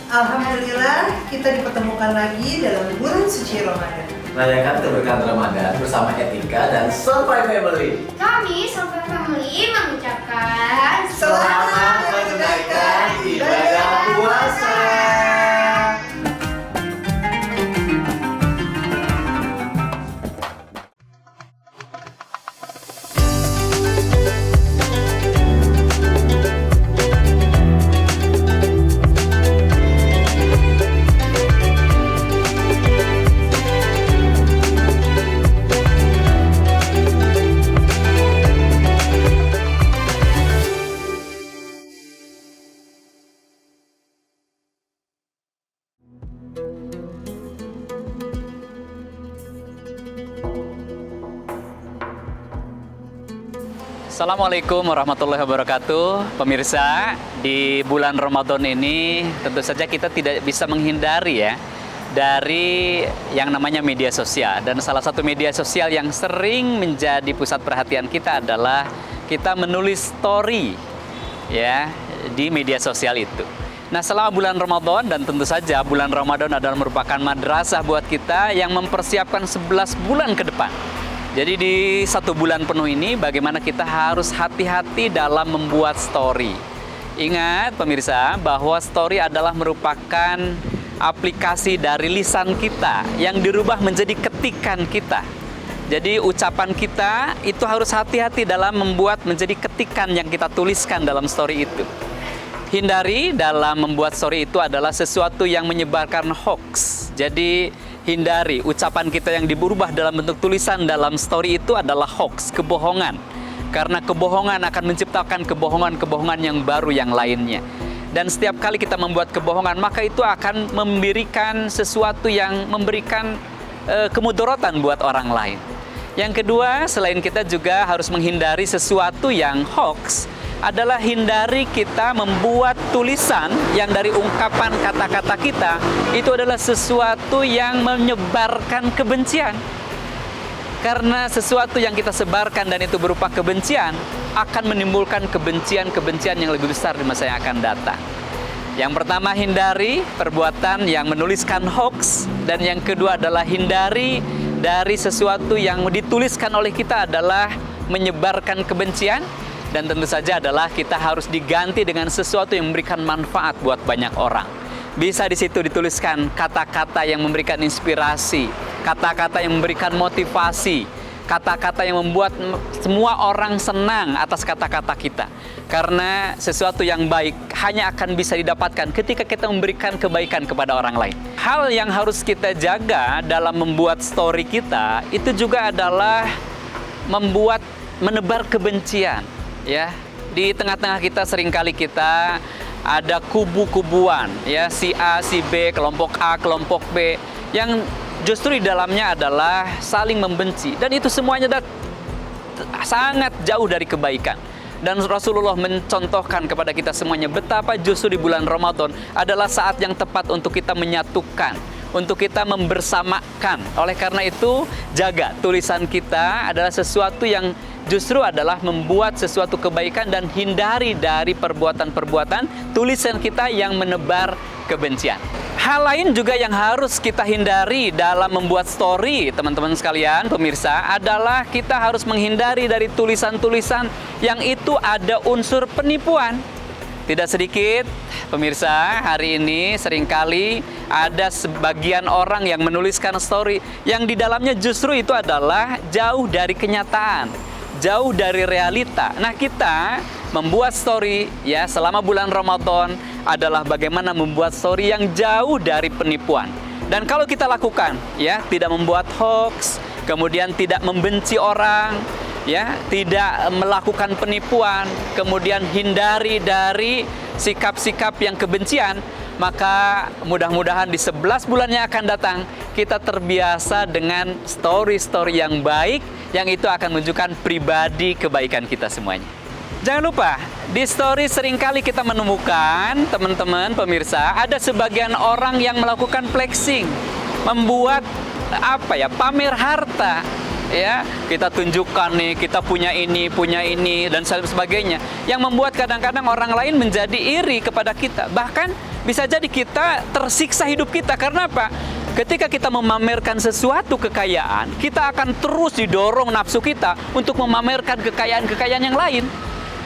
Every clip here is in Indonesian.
Alhamdulillah kita dipertemukan lagi dalam bulan suci Ramadan. Rayakan keberkahan Ramadan bersama Etika dan Sampai Family. Kami Sampai Family mengucapkan Selamat menunaikan ibadah puasa. Assalamualaikum warahmatullahi wabarakatuh. Pemirsa, di bulan Ramadan ini tentu saja kita tidak bisa menghindari ya dari yang namanya media sosial. Dan salah satu media sosial yang sering menjadi pusat perhatian kita adalah kita menulis story ya di media sosial itu. Nah, selama bulan Ramadan, dan tentu saja bulan Ramadan adalah merupakan madrasah buat kita yang mempersiapkan 11 bulan ke depan. Jadi di 1 bulan penuh ini bagaimana kita harus hati-hati dalam membuat story. Ingat pemirsa bahwa story adalah merupakan aplikasi dari lisan kita yang dirubah menjadi ketikan kita. Jadi ucapan kita itu harus hati-hati dalam membuat menjadi ketikan yang kita tuliskan dalam story itu. Hindari dalam membuat story itu adalah sesuatu yang menyebarkan hoax. Jadi hindari ucapan kita yang berubah dalam bentuk tulisan dalam story itu adalah hoax, kebohongan. Karena kebohongan akan menciptakan kebohongan-kebohongan yang baru yang lainnya. Dan setiap kali kita membuat kebohongan, maka itu akan memberikan sesuatu yang memberikan kemudaratan buat orang lain. Yang kedua, selain kita juga harus menghindari sesuatu yang hoax, adalah hindari kita membuat tulisan yang dari ungkapan kata-kata kita itu adalah sesuatu yang menyebarkan kebencian. Karena sesuatu yang kita sebarkan dan itu berupa kebencian akan menimbulkan kebencian-kebencian yang lebih besar di masa yang akan datang. Yang pertama, hindari perbuatan yang menuliskan hoax, dan yang kedua adalah hindari dari sesuatu yang dituliskan oleh kita adalah menyebarkan kebencian. Dan tentu saja adalah kita harus diganti dengan sesuatu yang memberikan manfaat buat banyak orang. Bisa di situ dituliskan kata-kata yang memberikan inspirasi, kata-kata yang memberikan motivasi, kata-kata yang membuat semua orang senang atas kata-kata kita. Karena sesuatu yang baik hanya akan bisa didapatkan ketika kita memberikan kebaikan kepada orang lain. Hal yang harus kita jaga dalam membuat story kita itu juga adalah menebar kebencian. Ya, di tengah-tengah kita seringkali kita ada kubu-kubuan, ya, si A, si B, kelompok A, kelompok B, yang justru di dalamnya adalah saling membenci, dan itu semuanya sangat jauh dari kebaikan. Dan Rasulullah mencontohkan kepada kita semuanya betapa justru di bulan Ramadan adalah saat yang tepat untuk kita menyatukan, untuk kita membersamakan. Oleh karena itu, jaga tulisan kita adalah sesuatu yang justru adalah membuat sesuatu kebaikan, dan hindari dari perbuatan-perbuatan tulisan kita yang menebar kebencian. Hal lain juga yang harus kita hindari dalam membuat story, teman-teman sekalian, pemirsa, adalah kita harus menghindari dari tulisan-tulisan yang itu ada unsur penipuan. Tidak sedikit pemirsa, hari ini seringkali ada sebagian orang yang menuliskan story yang di dalamnya justru itu adalah jauh dari kenyataan, jauh dari realita. Nah, kita membuat story ya selama bulan Ramadan adalah bagaimana membuat story yang jauh dari penipuan. Dan kalau kita lakukan ya, tidak membuat hoax, kemudian tidak membenci orang, ya, tidak melakukan penipuan, kemudian hindari dari sikap-sikap yang kebencian, maka mudah-mudahan di 11 bulan yang akan datang kita terbiasa dengan story-story yang baik, yang itu akan menunjukkan pribadi kebaikan kita semuanya. Jangan lupa, di story seringkali kita menemukan, teman-teman pemirsa, ada sebagian orang yang melakukan flexing, membuat pamer harta. ya, kita tunjukkan nih, kita punya ini, dan sebagainya. Yang membuat kadang-kadang orang lain menjadi iri kepada kita. Bahkan bisa jadi kita tersiksa hidup kita. Karena apa? Ketika kita memamerkan sesuatu kekayaan, kita akan terus didorong nafsu kita untuk memamerkan kekayaan-kekayaan yang lain.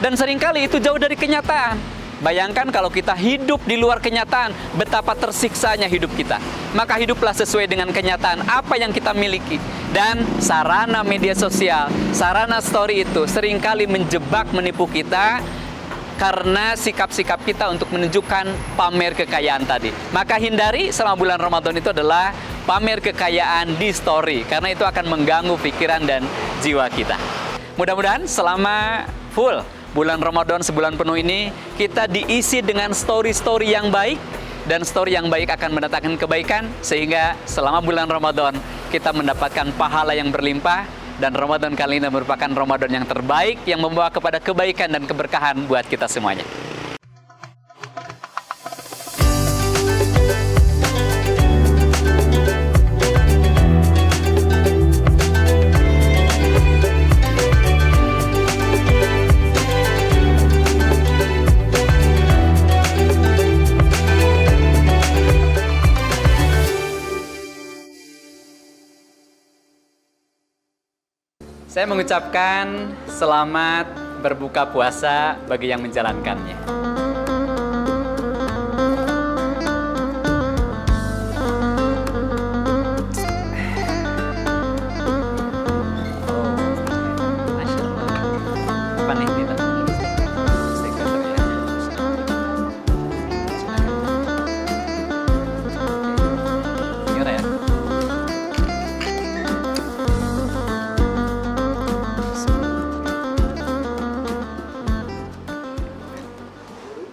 Dan seringkali itu jauh dari kenyataan. Bayangkan kalau kita hidup di luar kenyataan, betapa tersiksanya hidup kita. Maka hiduplah sesuai dengan kenyataan apa yang kita miliki. Dan sarana media sosial, sarana story itu seringkali menjebak, menipu kita karena sikap-sikap kita untuk menunjukkan pamer kekayaan tadi. Maka hindari selama bulan Ramadan itu adalah pamer kekayaan di story, karena itu akan mengganggu pikiran dan jiwa kita. Mudah-mudahan selama full bulan Ramadan sebulan penuh ini, kita diisi dengan story-story yang baik, dan story yang baik akan mendatangkan kebaikan, sehingga selama bulan Ramadan kita mendapatkan pahala yang berlimpah, dan Ramadan kali ini merupakan Ramadan yang terbaik, yang membawa kepada kebaikan dan keberkahan buat kita semuanya. Saya mengucapkan selamat berbuka puasa bagi yang menjalankannya.